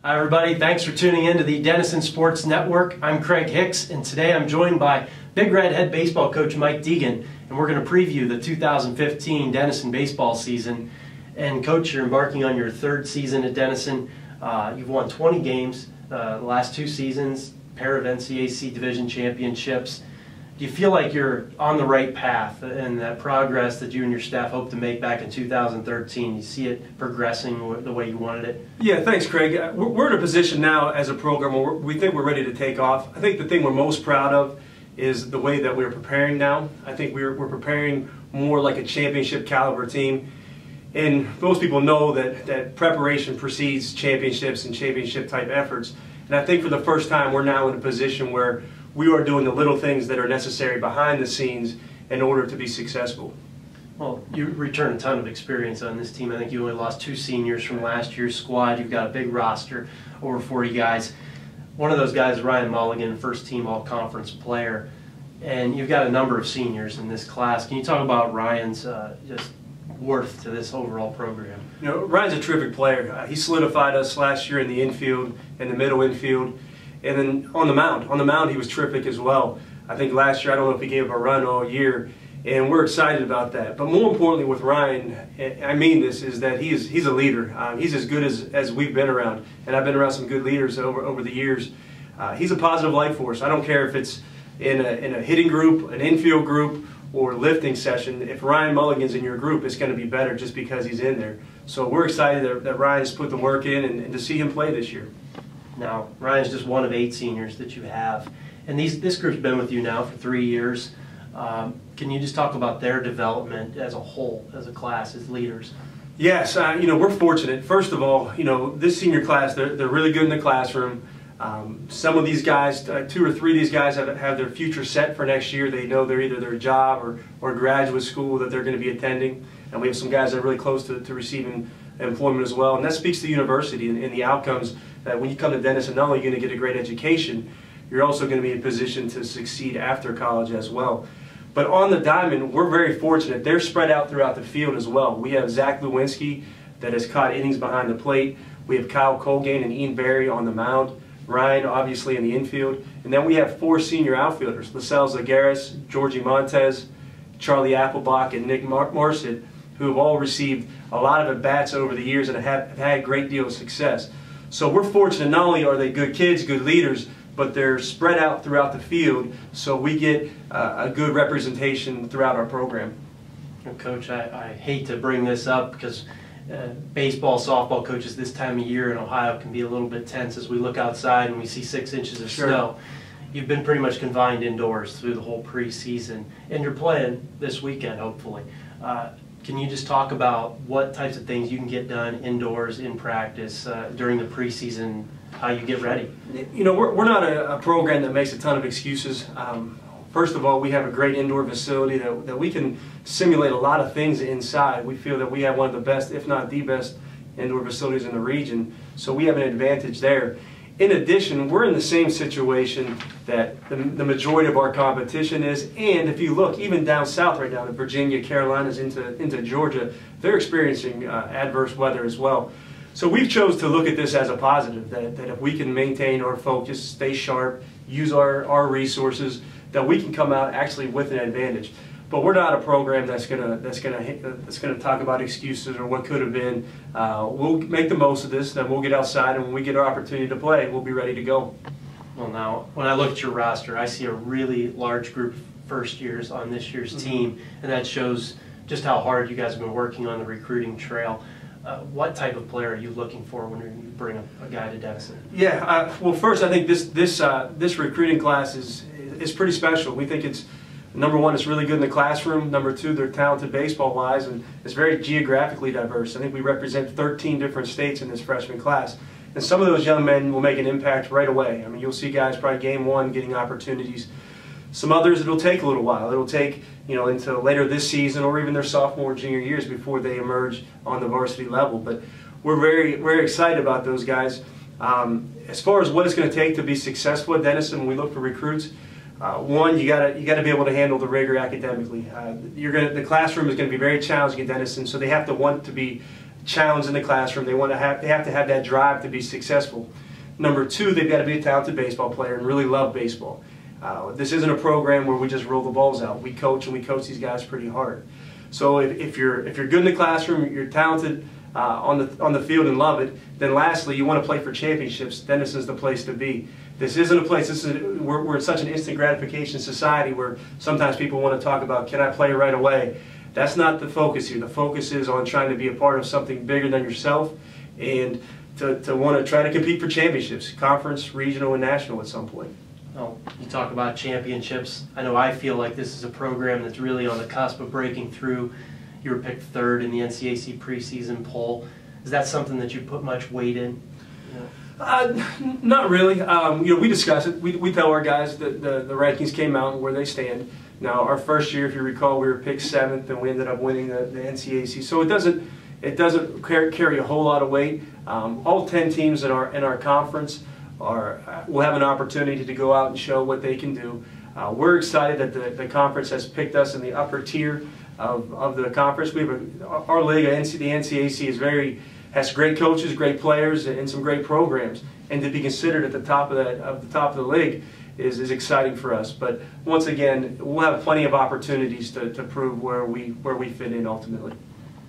Hi everybody, thanks for tuning in to the Denison Sports Network. I'm Craig Hicks, and today I'm joined by Big Red head baseball coach Mike Deegan, and we're going to preview the 2015 Denison baseball season. And coach, you're embarking on your third season at Denison. You've won 20 games the last two seasons, pair of NCAC division championships. Do you feel like you're on the right path and that progress that you and your staff hope to make back in 2013? You see it progressing the way you wanted it? Yeah, thanks, Craig. We're in a position now as a program where we think we're ready to take off. I think the thing we're most proud of is the way that we're preparing now. I think we're preparing more like a championship caliber team. And most people know that preparation precedes championships and championship type efforts. And I think for the first time we're now in a position where we are doing the little things that are necessary behind the scenes in order to be successful. Well, you return a ton of experience on this team. I think you only lost 2 seniors from last year's squad. You've got a big roster, over 40 guys. One of those guys is Ryan Mulligan, first team all-conference player. And you've got a number of seniors in this class. Can you talk about Ryan's just worth to this overall program? You know, Ryan's a terrific player. He solidified us last year in the infield, in the middle infield. And then on the mound he was terrific as well. I think last year, I don't know if he gave up a run all year, and we're excited about that. But more importantly with Ryan, I mean this, is that he's a leader. He's as good as we've been around, and I've been around some good leaders over the years. He's a positive life force. I don't care if it's in a hitting group, an infield group, or lifting session. If Ryan Mulligan's in your group, it's going to be better just because he's in there. So we're excited that Ryan's put the work in and to see him play this year. Now, Ryan's just one of 8 seniors that you have, and this group's been with you now for 3 years. Can you just talk about their development as a whole, as a class, as leaders? Yes, you know, we're fortunate. First of all, you know, this senior class, they're really good in the classroom. Some of these guys, 2 or 3 of these guys have their future set for next year. They know they're either their job or graduate school that they're going to be attending. And we have some guys that are really close to receiving employment as well. And that speaks to the university and the outcomes that when you come to Denison, not only are you going to get a great education, you're also going to be in a position to succeed after college as well. But on the diamond, we're very fortunate. They're spread out throughout the field as well. We have Zach Lewinsky that has caught innings behind the plate. We have Kyle Colgate and Ian Berry on the mound. Ryan, obviously, in the infield. And then we have 4 senior outfielders, Lascelles Lagares, Georgie Montez, Charlie Applebach, and Nick Marcet, who have all received a lot of at-bats over the years and have had a great deal of success. So we're fortunate, not only are they good kids, good leaders, but they're spread out throughout the field, so we get a good representation throughout our program. Well, Coach, I hate to bring this up because baseball, softball coaches this time of year in Ohio can be a little bit tense as we look outside and we see 6 inches of snow. You've been pretty much confined indoors through the whole preseason, and you're playing this weekend, hopefully. Can you just talk about what types of things you can get done indoors in practice during the preseason, how you get ready? You know, we're not a program that makes a ton of excuses. First of all, we have a great indoor facility that we can simulate a lot of things inside. We feel that we have one of the best, if not the best, indoor facilities in the region, so we have an advantage there. In addition, we're in the same situation that the majority of our competition is, and if you look, even down south right now, in Virginia, Carolinas, into Georgia, they're experiencing adverse weather as well. So we've chose to look at this as a positive, that if we can maintain our focus, stay sharp, use our resources, that we can come out actually with an advantage. But we're not a program that's gonna talk about excuses or what could have been. We'll make the most of this, then we'll get outside, and when we get our opportunity to play, we'll be ready to go. Well, now, when I look at your roster, I see a really large group of first years on this year's team, and that shows just how hard you guys have been working on the recruiting trail. What type of player are you looking for when you bring a guy to Denison? Yeah, well, first, I think this recruiting class is pretty special. We think it's, number one, it's really good in the classroom. Number 2, they're talented baseball-wise, and it's very geographically diverse. I think we represent 13 different states in this freshman class. And some of those young men will make an impact right away. I mean, you'll see guys probably game 1 getting opportunities. Some others, it'll take a little while. It'll take, you know, into later this season or even their sophomore or junior years before they emerge on the varsity level. But we're very excited about those guys. As far as what it's going to take to be successful at Denison when we look for recruits, one, you gotta be able to handle the rigor academically. The classroom is going to be very challenging at Denison, so they have to want to be challenged in the classroom. They have to have that drive to be successful. Number two, they've got to be a talented baseball player and really love baseball. This isn't a program where we just roll the balls out. We coach, and we coach these guys pretty hard. So if you're good in the classroom, you're talented on the field and love it, then lastly, you want to play for championships, Denison's the place to be. This isn't a place, we're in such an instant gratification society where sometimes people want to talk about, can I play right away? That's not the focus here. The focus is on trying to be a part of something bigger than yourself and to want to try to compete for championships, conference, regional, and national at some point. Well, you talk about championships. I know I feel like this is a program that's really on the cusp of breaking through. You were picked third in the NCAC preseason poll. Is that something that you put much weight in? Not really. We discuss it. We tell our guys that the rankings came out and where they stand. Now, our first year, if you recall, we were picked 7th, and we ended up winning the NCAC. So it doesn't carry a whole lot of weight. All 10 teams in our conference will have an opportunity to go out and show what they can do. We're excited that the conference has picked us in the upper tier of the conference. We have our league, the NCAC, has great coaches, great players, and some great programs. And to be considered at the top of the league is exciting for us. But once again, we'll have plenty of opportunities to prove where we fit in ultimately.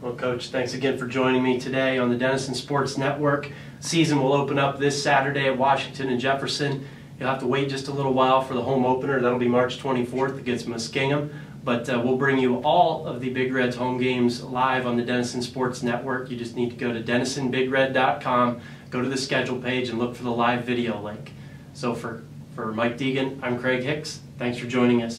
Well, Coach, thanks again for joining me today on the Denison Sports Network. Season will open up this Saturday at Washington and Jefferson. You'll have to wait just a little while for the home opener. That'll be March 24th against Muskingum. But we'll bring you all of the Big Red's home games live on the Denison Sports Network. You just need to go to DenisonBigRed.com, go to the schedule page, and look for the live video link. So for Mike Deegan, I'm Craig Hicks. Thanks for joining us.